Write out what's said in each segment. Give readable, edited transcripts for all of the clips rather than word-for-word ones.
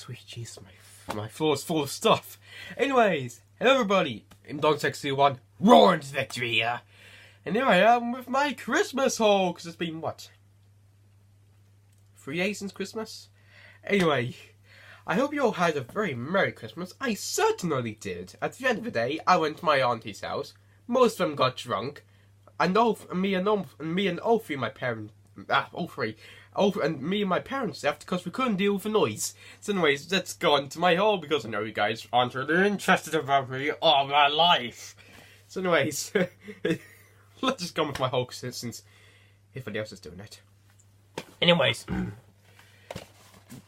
sweet jeez, my floor is full of stuff. Anyways, hello everybody, I'm Dog61, roaring to victory here. And here I am with my Christmas haul, because it's been, what, 3 days since Christmas? Anyway, I hope you all had a very Merry Christmas. I certainly did. At the end of the day, I went to my auntie's house. Most of them got drunk. And me and all three of my parents, and me and my parents left because we couldn't deal with the noise. So anyways, let's go on to my haul because I know you guys aren't really interested about me or my life. So anyways, let's just go on with my haul since everybody else is doing it. Anyways,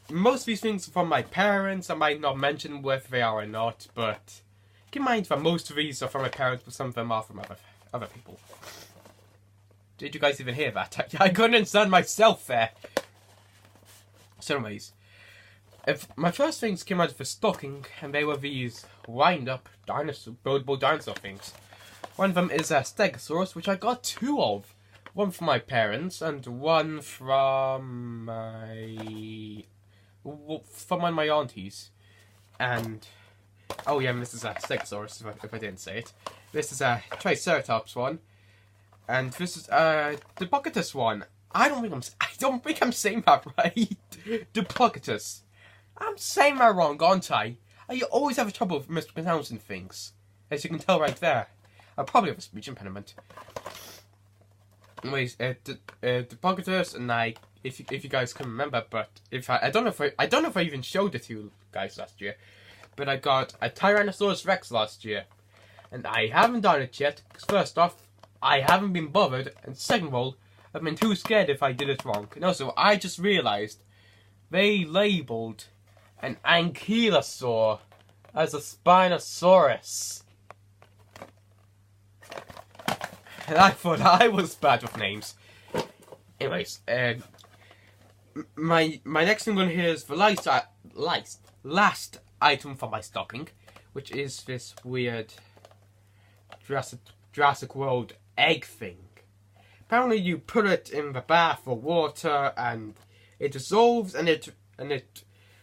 most of these things are from my parents. I might not mention whether they are or not, but keep in mind that most of these are from my parents, but some of them are from other people. Did you guys even hear that? I couldn't understand myself there. So anyways, my first things came out of the stocking, and they were these wind-up buildable dinosaur things. One of them is a Stegosaurus, which I got 2 of. One from my parents, and one from one of my aunties. And oh yeah, and this is a Stegosaurus, if I didn't say it. This is a Triceratops one. And this is the Diplodocus one. I don't think I'm saying that right. Diplodocus. I'm saying that wrong, aren't I? I always have trouble with mispronouncing things, as you can tell right there. I probably have a speech impediment. Anyways, Diplodocus, and if you guys can remember, but I don't know if I even showed it to you guys last year, but I got a Tyrannosaurus Rex last year, and I haven't done it yet. Because first off, I haven't been bothered, and second of all, I've been too scared if I did it wrong. And also, I just realised they labelled an Ankylosaur as a Spinosaurus. And I thought I was bad with names. Anyways, my next thing on here is the last item from my stocking, which is this weird Jurassic World egg thing. Apparently you put it in the bath or water and it dissolves, and it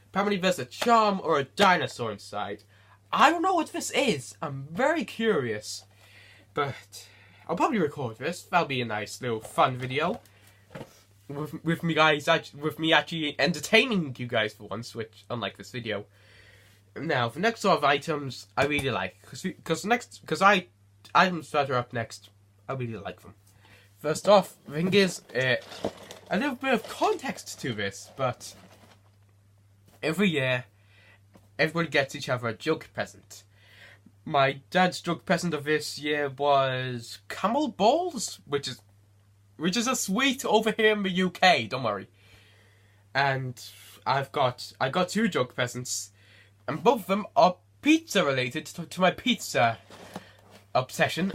apparently there's a charm or a dinosaur inside. I don't know what this is. I'm very curious, but I'll probably record this. That'll be a nice little fun video with me actually entertaining you guys for once, which unlike this video. Now the next sort of items I really like because items that are up next, I really like them. First off, the thing is, a little bit of context to this, but every year, everybody gets each other a joke present. My dad's joke present of this year was camel balls, which is a sweet over here in the UK. Don't worry. And I got 2 joke presents, and both of them are pizza related to my pizza obsession.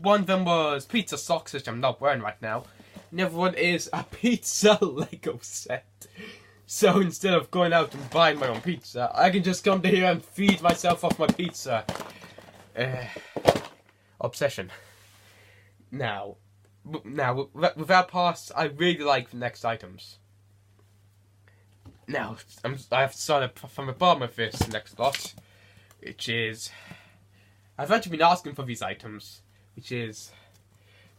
One of them was pizza socks, which I'm not wearing right now. And the other one is a pizza Lego set. So instead of going out and buying my own pizza, I can just come to here and feed myself off my pizza obsession. Now with that past, I really like the next items. Now I have to start from the bottom of this next lot, which is, I've actually been asking for these items, which is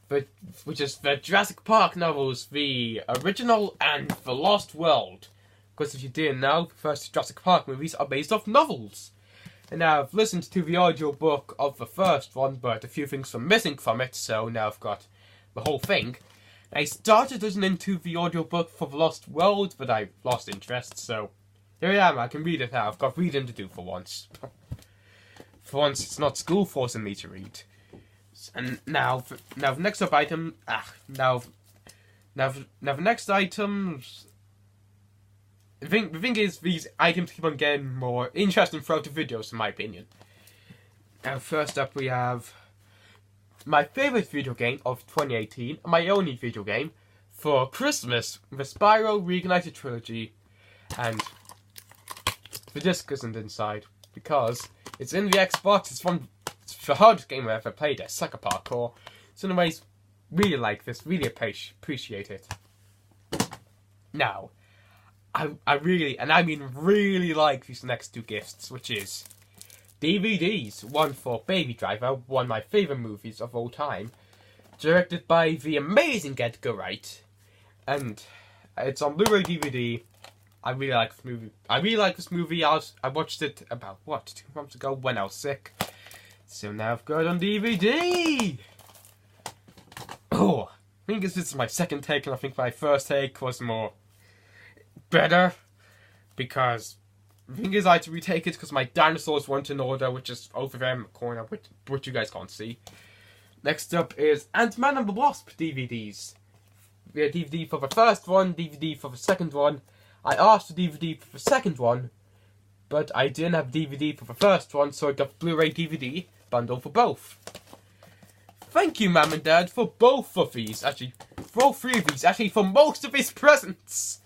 the Jurassic Park novels, the original and the Lost World. Because if you didn't know, the first Jurassic Park movies are based off novels. And now I've listened to the audiobook of the first one, but a few things were missing from it, so now I've got the whole thing. I started listening to the audiobook for the Lost World, but I lost interest, so here I am, I can read it now. I've got reading to do for once. For once, it's not school forcing me to read. And now the next up item. Now the next items. The thing is, these items keep on getting more interesting throughout the videos, in my opinion. Now, first up, we have my favorite video game of 2018, and my only video game for Christmas, the Spyro Reignited Trilogy, and the disc isn't inside because it's in the Xbox. It's the hardest game I ever played at Sucker Parkour. So anyways, really like this, really appreciate it. Now, I really, and I mean really like these next two gifts, which is DVDs. One for Baby Driver, one of my favourite movies of all time, directed by the amazing Edgar Wright, and it's on Blu-ray DVD. I really like this movie. I watched it about 2 months ago when I was sick. So now I've got it on DVD. Oh, I think this is my second take, and I think my first take was more better because the thing is I had to retake it because my dinosaurs weren't in order, which is over there in the corner, which you guys can't see. Next up is Ant-Man and the Wasp DVDs. We had DVD for the first one, DVD for the second one. I asked for DVD for the second one, but I didn't have DVD for the first one, so I got Blu-ray DVD bundle for both. Thank you, Mum and Dad, for both of these. Actually, for all three of these. Actually, for most of these presents.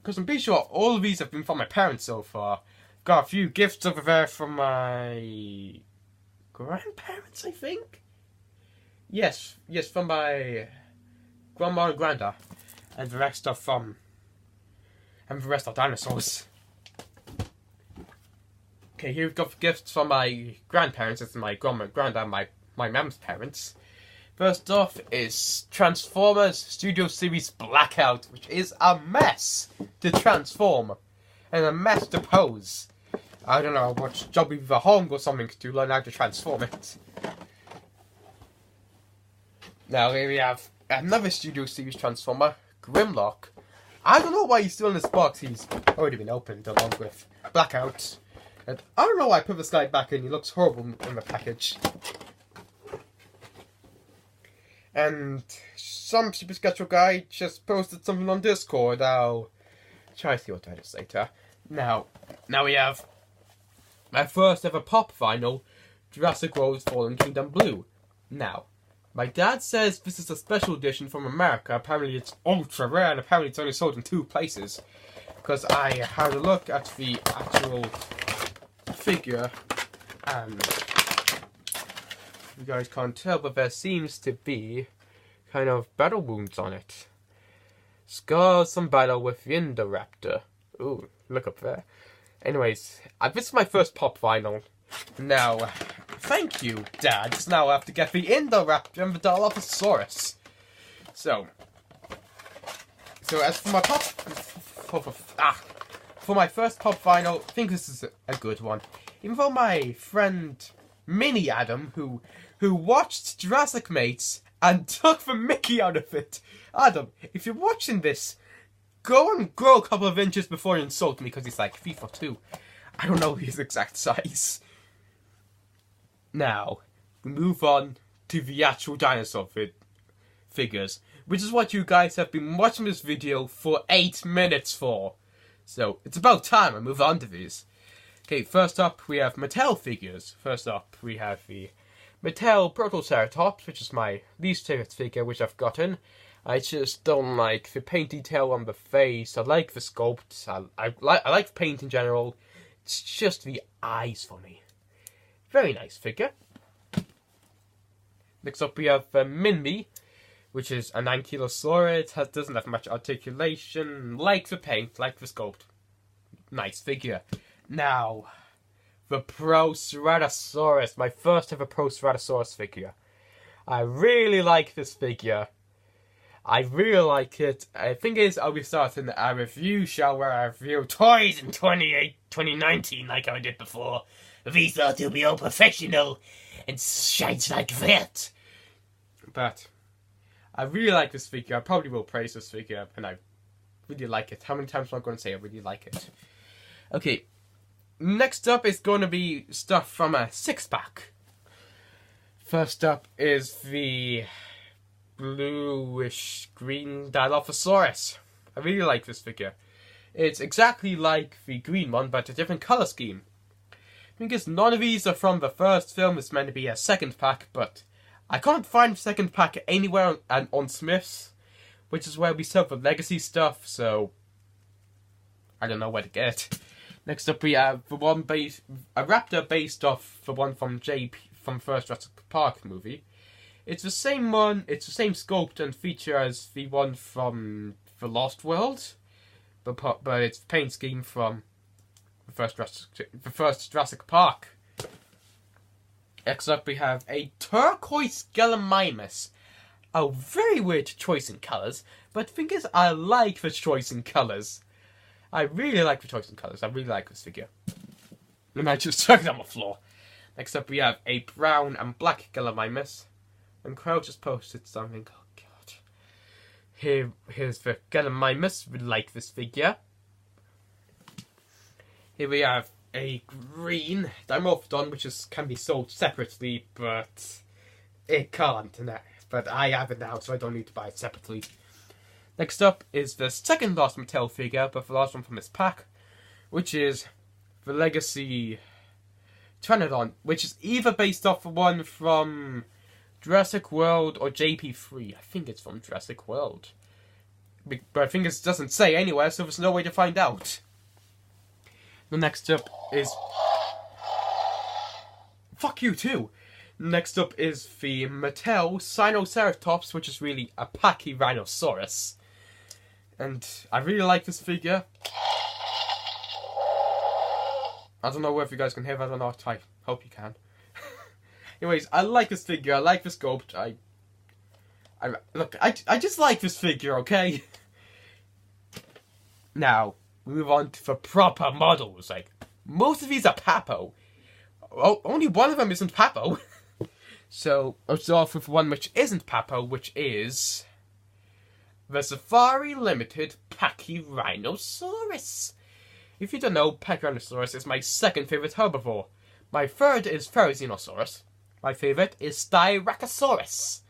Because I'm pretty sure all of these have been from my parents so far. Got a few gifts over there from my grandparents, I think? Yes, from my grandma and granda. And the rest are dinosaurs. Okay, here we've got gifts from my grandparents. This is my grandma and granda, my mum's parents. First off is Transformers Studio Series Blackout, which is a mess to transform and a mess to pose. I don't know, I watched Joby with a Hong or something to learn how to transform it. Now here we have another Studio Series Transformer, Grimlock. I don't know why he's still in this box. He's already been opened along with Blackout. And I don't know why I put this guy back in. He looks horrible in the package. And some Super Sketchual guy just posted something on Discord. I'll try to see what that is later. Now we have my first ever pop vinyl, Jurassic World Fallen Kingdom Blue. Now, my dad says this is a special edition from America. Apparently it's ultra rare and apparently it's only sold in 2 places. Because I had a look at the actual figure and you guys can't tell, but there seems to be kind of battle wounds on it. Scars from battle with the Indoraptor. Ooh, look up there. Anyways, this is my first pop vinyl. Now, thank you, Dad. Now I have to get the Indoraptor and the Dilophosaurus. So as for my for my first pop vinyl, I think this is a good one. Even though my friend Mini Adam, who watched Jurassic Mates and took the mickey out of it. Adam, if you're watching this, go and grow a couple of inches before you insult me, because he's like 3'2". I don't know his exact size. Now, we move on to the actual dinosaur figures, which is what you guys have been watching this video for 8 minutes for. So, it's about time I move on to these. Okay, first up we have Mattel figures. First up we have the Mattel Protoceratops, which is my least favorite figure which I've gotten. I just don't like the paint detail on the face. I like the sculpt. I like paint in general. It's just the eyes for me. Very nice figure. Next up we have Minmi, which is an Ankylosaurus. It doesn't have much articulation. Like the paint, like the sculpt. Nice figure. Now, the Proceratosaurus, my first ever Proceratosaurus figure. I really like this figure. I really like it. I think I'll be starting a review show where I review toys in 2019 like I did before. We thought to be all professional and shines like that. But I really like this figure. I probably will praise this figure, and I really like it. How many times am I going to say I really like it? Okay. Next up is going to be stuff from a 6-pack. First up is the bluish green Dilophosaurus. I really like this figure. It's exactly like the green one, but a different colour scheme. Because none of these are from the first film. It's meant to be a 2nd pack, but I can't find 2nd pack anywhere on Smith's, which is where we sell the legacy stuff, so I don't know where to get it. Next up we have the one a raptor based off the one from from first Jurassic Park movie. It's the same one, it's the same sculpt and feature as the one from The Lost World, but it's the paint scheme from the first Jurassic Park. Next up, we have a turquoise Gallimimus. A very weird choice in colours, but the thing is, I like the choice in colours. I really like the choice in colours. I really like this figure. And I just chucked it on the floor. Next up, we have a brown and black Gallimimus. And Crow just posted something. Oh god. Here's the Gallimimus. We like this figure. Here we have a green Dimorphodon, which can be sold separately, but it can't. But I have it now, so I don't need to buy it separately. Next up is the second last Mattel figure, but the last one from this pack, which is the Legacy Pteranodon, which is either based off the one from Jurassic World or JP3. I think it's from Jurassic World. But I think it doesn't say anywhere, so there's no way to find out. The next up is... Fuck you too! Next up is the Mattel Sinoceratops, which is really a Pachyrhinosaurus. And I really like this figure. I don't know if you guys can hear that or not. I hope you can. Anyways, I like this figure. I like the sculpt. I just like this figure, okay? Now, we move on to the proper models. Like, most of these are Papo. Oh, only one of them isn't Papo. So, I'll start off with one which isn't Papo, which is the Safari Limited Pachyrhinosaurus. If you don't know, Pachyrhinosaurus is my second favourite herbivore. My third is Therizinosaurus. My favourite is Styracosaurus.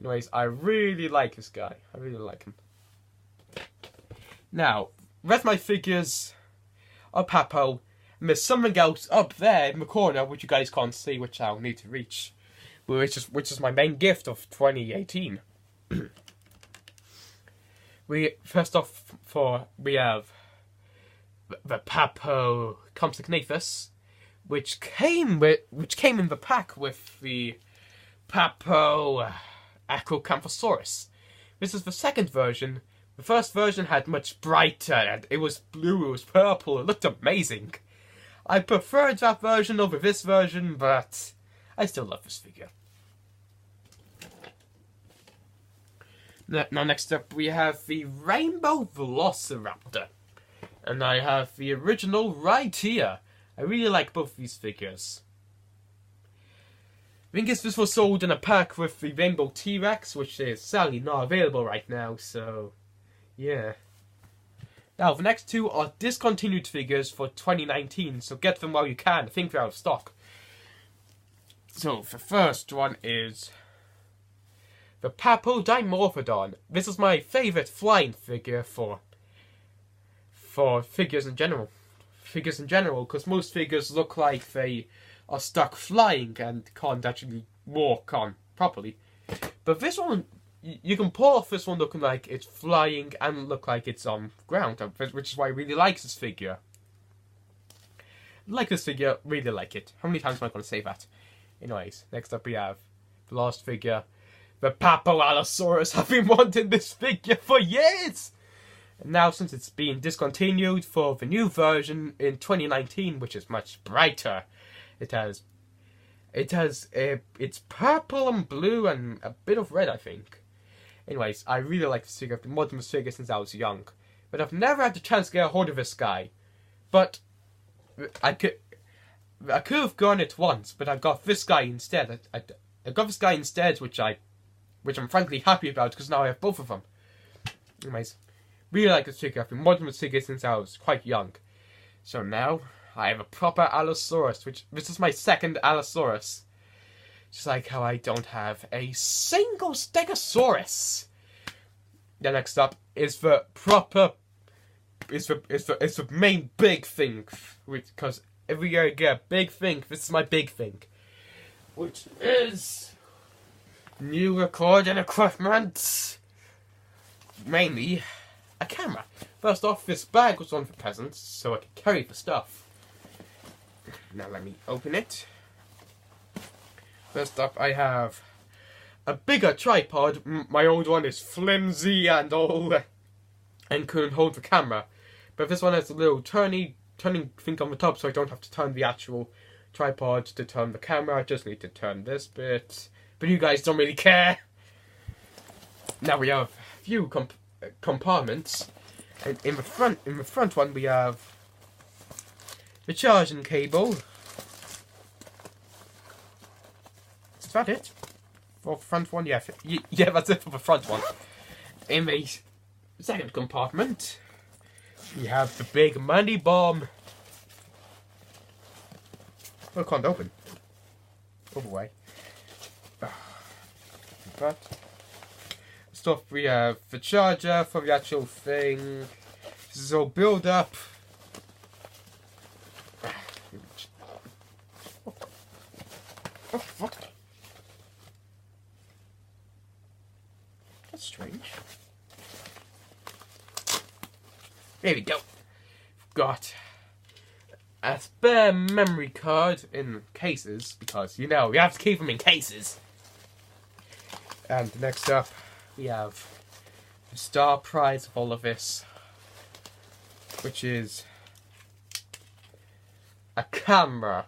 Anyways, I really like this guy. I really like him. Now, the rest of my figures are Papo. And there's something else up there in the corner, which you guys can't see, which I'll need to reach. Which is my main gift of 2018. We have the Papo Compsognathus, which came in the pack with the Papo Acrocanthosaurus. This is the second version. The first version had much brighter, and it was blue, it was purple, it looked amazing. I preferred that version over this version, but I still love this figure. Now next up we have the Rainbow Velociraptor. And I have the original right here. I really like both these figures. I think this was sold in a pack with the Rainbow T-Rex, which is sadly not available right now, so yeah. Now, the next two are discontinued figures for 2019, so get them while you can. I think they're out of stock. So, the first one is the Papo Dimorphodon. This is my favourite flying figure for figures in general. Because most figures look like they are stuck flying and can't actually walk on properly. But this one, you can pull off this one looking like it's flying and look like it's on ground, which is why I really like this figure. Like this figure, really like it. How many times am I going to say that? Anyways, next up we have the last figure, the Papo Allosaurus. I've been wanting this figure for years! And now, since it's been discontinued for the new version in 2019, which is much brighter, it's purple and blue and a bit of red, I think. Anyways, I really like this figure. I've been wanting this figure since I was young, but I've never had the chance to get a hold of this guy. But I could have gone it once, but I got this guy instead. I got this guy instead, which I'm frankly happy about because now I have both of them. Anyways, really like this figure. I've been wanting this figure since I was quite young. So now I have a proper Allosaurus, this is my second Allosaurus. Just like how I don't have a single Stegosaurus. The next up is the proper, is the main big thing, because every year I get a big thing. This is my big thing, which is new recording equipment. Mainly a camera. First off, this bag was on for presents, so I could carry the stuff. Now let me open it. First up, I have a bigger tripod. My old one is flimsy and all. and couldn't hold the camera. But this one has a little turning thing on the top, so I don't have to turn the actual tripod to turn the camera. I just need to turn this bit. But you guys don't really care. Now we have a few compartments. And in the front one we have the charging cable. Is that it? For the front one? Yeah, yeah, that's it for the front one. In the second compartment, we have the big money bomb. Oh, it can't open. Over way. But stuff, we have the charger for the actual thing. This is all build up. Oh, fuck. That's strange. There we go. Got a spare memory card in cases, because, you know, we have to keep them in cases. And next up, we have the star prize of all of this, which is a camera.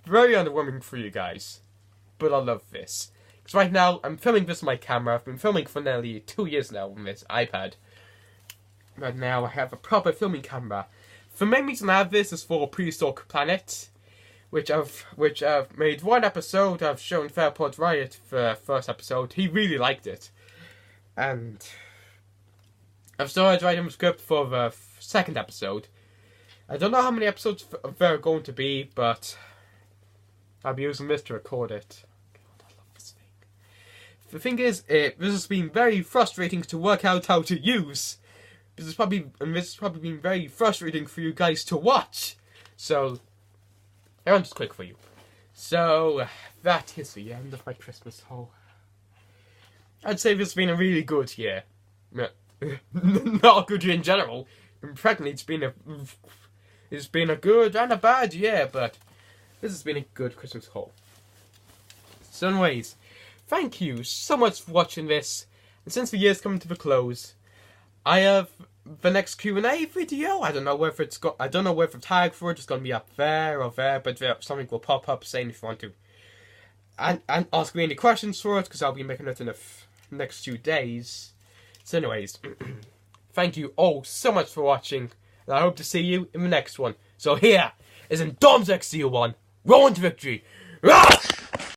Very underwhelming for you guys, but I love this. Because right now, I'm filming this on my camera. I've been filming for nearly 2 years now on this iPad. But now I have a proper filming camera. The main reason I have this is for Prehistoric Planet, which I've made one episode. I've shown Fairport Riot for first episode. He really liked it. And I've started writing the script for the second episode. I don't know how many episodes there are going to be, but I'll be using this to record it. God, I love this thing. The thing is, this has been very frustrating to work out how to use. This has probably been very frustrating for you guys to watch. So, I want to click for you. So, that is the end of my Christmas haul. I'd say this has been a really good year. Not a good year in general. Frankly, it's been a good and a bad year, but this has been a good Christmas haul. So anyways, thank you so much for watching this. And since the year's coming to the close, I have the next Q&A video. I don't know whether the tag for it is going to be up there or there, but something will pop up saying if you want to and ask me any questions for it, because I'll be making it in the next few days. So anyways, thank you all so much for watching, and I hope to see you in the next one. So here is in Dom's XC1, Rowan to victory.